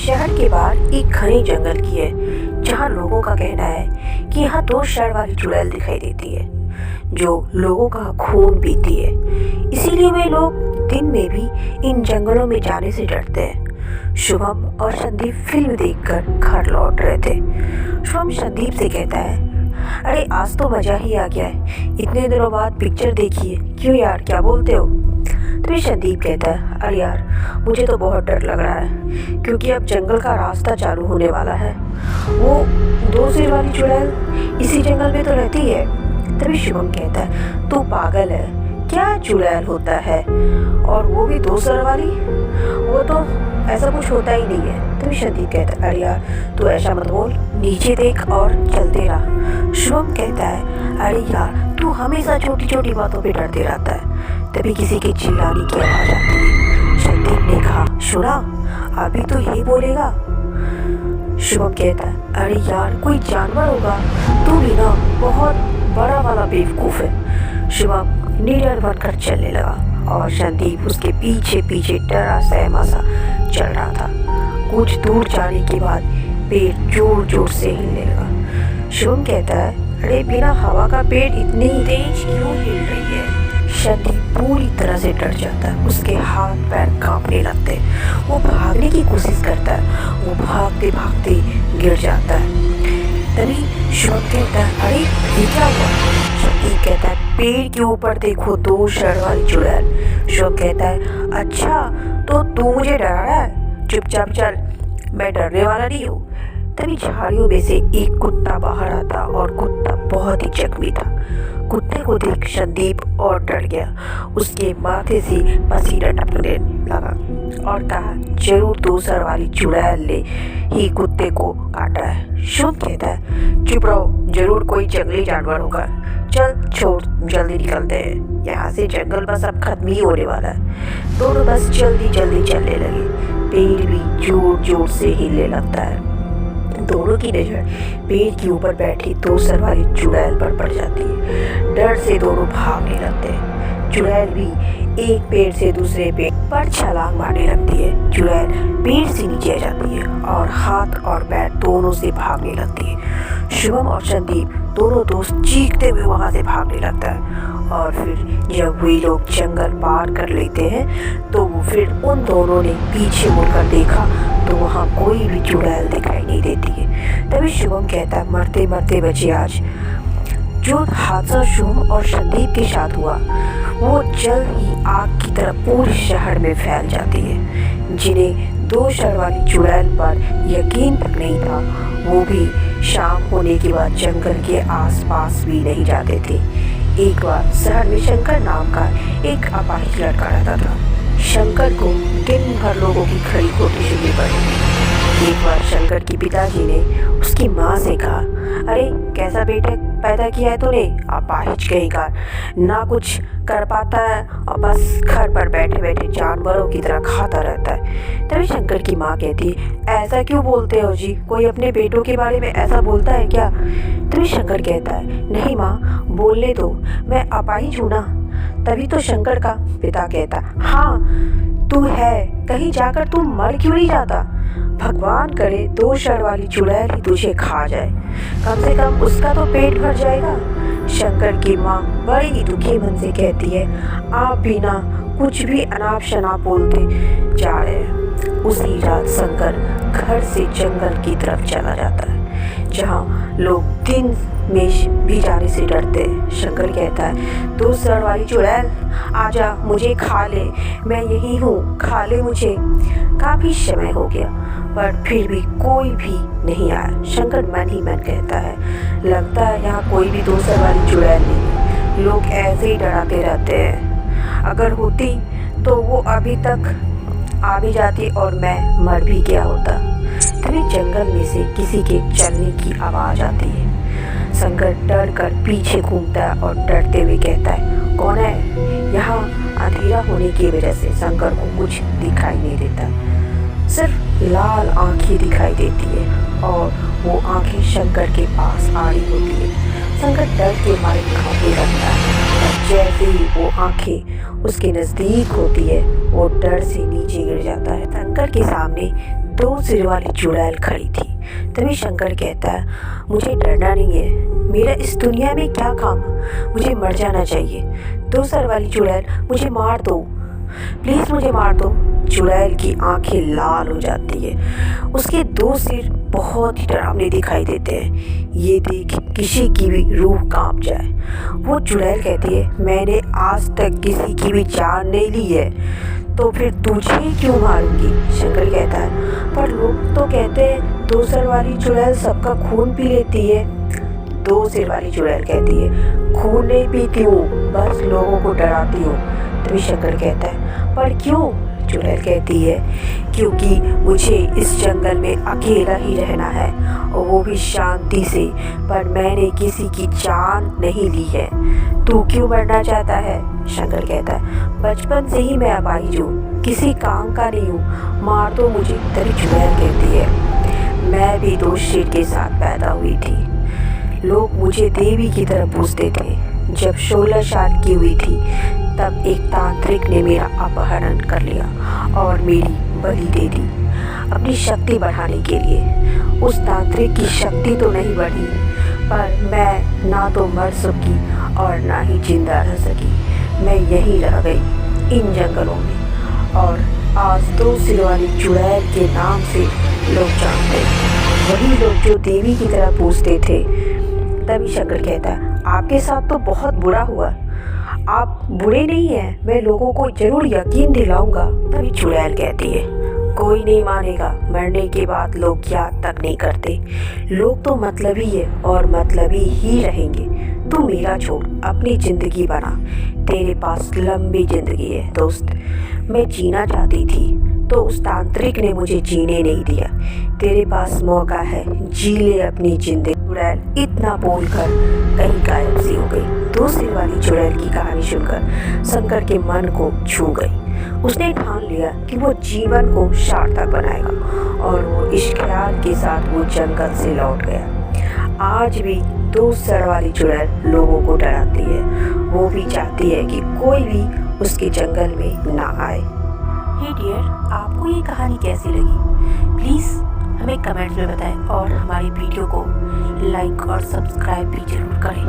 शहर के बाहर एक घने जंगल की है जहाँ लोगों का कहना है कि यहाँ दो शर वाली चुड़ैल दिखाई देती है जो लोगों का खून पीती है। इसीलिए वे लोग दिन में भी इन जंगलों में जाने से डरते हैं। शुभम और संदीप फिल्म देखकर घर लौट रहे थे। शुभम संदीप से कहता है, अरे आज तो मजा ही आ गया है, इतने दिनों बाद पिक्चर देखी है, क्यों यार, क्या बोलते हो? तभी संदीप कहता है, अरे यार मुझे तो बहुत डर लग रहा है क्योंकि अब जंगल का रास्ता चालू होने वाला है। वो दो सिर वाली चुड़ैल इसी जंगल में तो रहती है। तभी शुभम कहता है, तू पागल है, क्या चुड़ैल होता है, और वो भी दो सर वाली, वो तो ऐसा कुछ होता ही नहीं है। तभी संदीप कहता है, अरे यार तू ऐसा मत बोल, नीचे देख और चलते रह। शुभम कहता है, अरे यार तू हमेशा छोटी छोटी बातों पे डरते रहता है। तभी किसी के चिल्लाने की आवाज आती है। संदीप ने कहा, सुना, अभी तो यही बोलेगा। शुभम कहता है, अरे यार कोई जानवर होगा, तू भी ना बहुत बड़ा वाला बेवकूफ है। शुभम निडर बनकर चलने लगा और संदीप उसके पीछे पीछे डरा सहमा सा चल रहा था। कुछ दूर जाने के बाद पेड़ जोर जोर से हिलने लगा। शुभम कहता है, अरे बिना हवा का पेड़ इतनी तेज क्यों हिल रही है? संदीप पूरी तरह से डर जाता है, उसके हाथ पैर कांपने लगते हैं। वो भागने की कोशिश करता है, वो भागते भागते गिर जाता है। तभी शुभम कहता है, अरे ये क्या हुआ? संदीप कहता है, पेड़ के ऊपर देखो, दो शर वाली चुड़ैल। शुभम कहता है, अच्छा तो तू मुझे डरा रहा है, चुपचाप चल, मैं डरने वाला नहीं हूँ। तभी झाड़ियों में से एक कुत्ता बाहर आता और कुत्ता बहुत ही जख्मी था। कुत्ते को देख संदीप और डर गया, उसके माथे से पसीना टपकने लगा और कहा, जरूर दो सर वाली चुड़ैल ने ही कुत्ते को काटा है। शुभ कहता है, चुप रहो, जरूर कोई जंगली जानवर होगा, चल छोड़, जल्दी निकलते हैं यहाँ से, जंगल बस अब खत्म ही होने वाला है। दोनों बस जल्दी जल्दी चलने लगे। पेड़ भी जोर जोर से हिलने लगता है। दोनों की नजर पेड़ के ऊपर बैठी दो सर वाली चुड़ैल पर पड़ जाती है। डर से दोनों भागने लगते हैं। चुड़ैल भी एक पेड़ से दूसरे पेड़ पर छलांग मारने लगती है। चुड़ैल पेड़ से नीचे आ जाती है और हाथ और पैर दोनों से भागने लगती है। शुभम और संदीप दोनों दोस्त चीखते हुए वहां से भागने लगता है। और फिर जब वे लोग जंगल पार कर लेते हैं तो फिर उन दोनों ने पीछे मुड़कर देखा तो वहाँ कोई भी चुड़ैल दिखाई नहीं देती है। तभी शुभम कहता है, मरते मरते बचे आज। जो हादसा शुभम और संदीप के साथ हुआ वो जल्द ही आग की तरह पूरे शहर में फैल जाती है। जिन्हें दो सर वाली चुड़ैल पर यकीन तक नहीं था, वो भी शाम होने के बाद जंगल के आसपास भी नहीं जाते थे। एक बार शहर में शंकर नाम का एक अपाहिज लड़का रहता था। शंकर को दिन भर लोगों की खड़ी खोटी सुननी पड़ी। एक बार शंकर की पिताजी ने उसकी माँ से कहा, अरे कैसा बेटा पैदा किया है तूने, अपाहिज कहीं का, ना कुछ कर पाता है और बस घर पर बैठे बैठे जानवरों की तरह खाता रहता है। तभी शंकर की माँ कहती है, ऐसा क्यों बोलते हो जी, कोई अपने बेटों के बारे में ऐसा बोलता है क्या? तभी शंकर कहता है, नहीं माँ, बोलने दो, मैं अपाहिज हूँ ना। तभी तो शंकर का पिता कहता, हाँ तू है, कहीं जाकर तू मर क्यों नहीं जाता? भगवान करे दो सर वाली चुड़ैल ही तुझे खा जाए, कम से कम उसका तो पेट भर जाएगा। शंकर की माँ बड़ी ही दुखी मन से कहती है, आप भी ना कुछ भी अनाप शनाप बोलते जा रहे हैं। उसी रात शंकर घर से जंगल की तरफ चला जाता है जहाँ लोग दिन में भी जाने से डरते हैं। शंकर कहता है, दो सर वाली चुड़ैल आजा, मुझे खा ले, मैं यही हूँ, खा ले मुझे। काफी समय हो गया पर फिर भी कोई भी नहीं आया। शंकर मन ही मन कहता है, लगता है यहाँ कोई भी दो सर वाली चुड़ैल नहीं, लोग ऐसे ही डराते रहते हैं। अगर होती तो वो अभी तक आ भी जाती और मैं मर भी गया होता। तभी जंगल में से किसी के चलने की आवाज़ आती है। शंकर डर कर पीछे घूमता है और डरते हुए कहता है, कौन है? यहाँ अंधेरा होने की वजह से शंकर को कुछ दिखाई नहीं देता, सिर्फ लाल आंखें दिखाई देती है और वो आंखें शंकर के पास आ रही होती है। शंकर डर के मारे कांपने लगता है और जैसे ही वो आंखें उसके नज़दीक होती है वो डर से नीचे गिर जाता है। शंकर के सामने दो सिर वाली चुड़ैल खड़ी थी। तभी शंकर कहता है, मुझे डरना नहीं है, मेरा इस दुनिया में क्या काम, मुझे मर जाना चाहिए। दो सर वाली चुड़ैल, मुझे मार दो, प्लीज़ मुझे मार दो। चुड़ैल की आंखें लाल हो जाती है, उसके दो सिर बहुत ही डरावने दिखाई देते हैं। ये देख किसी की भी रूह कांप जाए। वो चुड़ैल कहती है, मैंने आज तक किसी की भी जान नहीं ली है, तो फिर तुझे क्यों मारूंगी। शंकर कहता है, पर लोग तो कहते हैं दो सर वाली चुड़ैल सबका खून पी लेती है। दो सिर वाली चुड़ैल कहती है, खून नहीं पीती हूँ, बस लोगों को डराती हूँ। तभी शंकर कहता है, पर क्यों। चुड़ैल कहती है, क्योंकि मुझे इस जंगल में अकेला ही रहना है, और वो भी शांति से, पर मैंने किसी की जान नहीं ली है। तू क्यों मरना चाहता है। शंकर कहता है, बचपन से ही मैं अपाहिज हूँ, किसी काम का नहीं हूँ, मार दो मुझे। तभी चुड़ैल कहती है, मैं भी दो शेर के साथ पैदा हुई थी, लोग मुझे देवी की तरह पूछते थे। जब 16 साल की हुई थी तब एक तांत्रिक ने मेरा अपहरण कर लिया और मेरी बलि दे दी अपनी शक्ति बढ़ाने के लिए। उस तांत्रिक की शक्ति तो नहीं बढ़ी, पर मैं ना तो मर सकी और ना ही जिंदा रह सकी। मैं यहीं रह गई इन जंगलों में, और आज दो सिर वाली चुड़ैल के नाम से लोग जानते हैं, वही लोग जो देवी की तरह पूछते थे। तभी शंकर कहता है, आपके साथ तो बहुत बुरा हुआ, आप बुरे नहीं हैं, मैं लोगों को जरूर यकीन दिलाऊंगा। तभी चुड़ैल कहती है, कोई नहीं मानेगा, मरने के बाद लोग याद तक नहीं करते, लोग तो मतलबी है और मतलबी ही रहेंगे। तू मेरा छोड़, अपनी जिंदगी बना, तेरे पास लंबी जिंदगी है दोस्त। मैं जीना चाहती थी तो उस तांत्रिक ने मुझे जीने नहीं दिया, तेरे पास मौका है, जी ले अपनी जिंदगी। चुड़ैल इतना बोलकर कहीं गायब सी हो गई। दो सिर वाली चुड़ैल की कहानी सुनकर शंकर के मन को छू गई। उसने ठान लिया कि वो जीवन को सार्थक बनाएगा, और वो इस ख्याल के साथ वो जंगल से लौट गया। आज भी दो सर वाली चुड़ैल लोगों को डराती है, वो भी चाहती है कि कोई भी उसके जंगल में ना आए। हे डियर, आपको ये कहानी कैसी लगी, प्लीज़ हमें कमेंट्स में बताएं, और हमारी वीडियो को लाइक और सब्सक्राइब भी जरूर करें।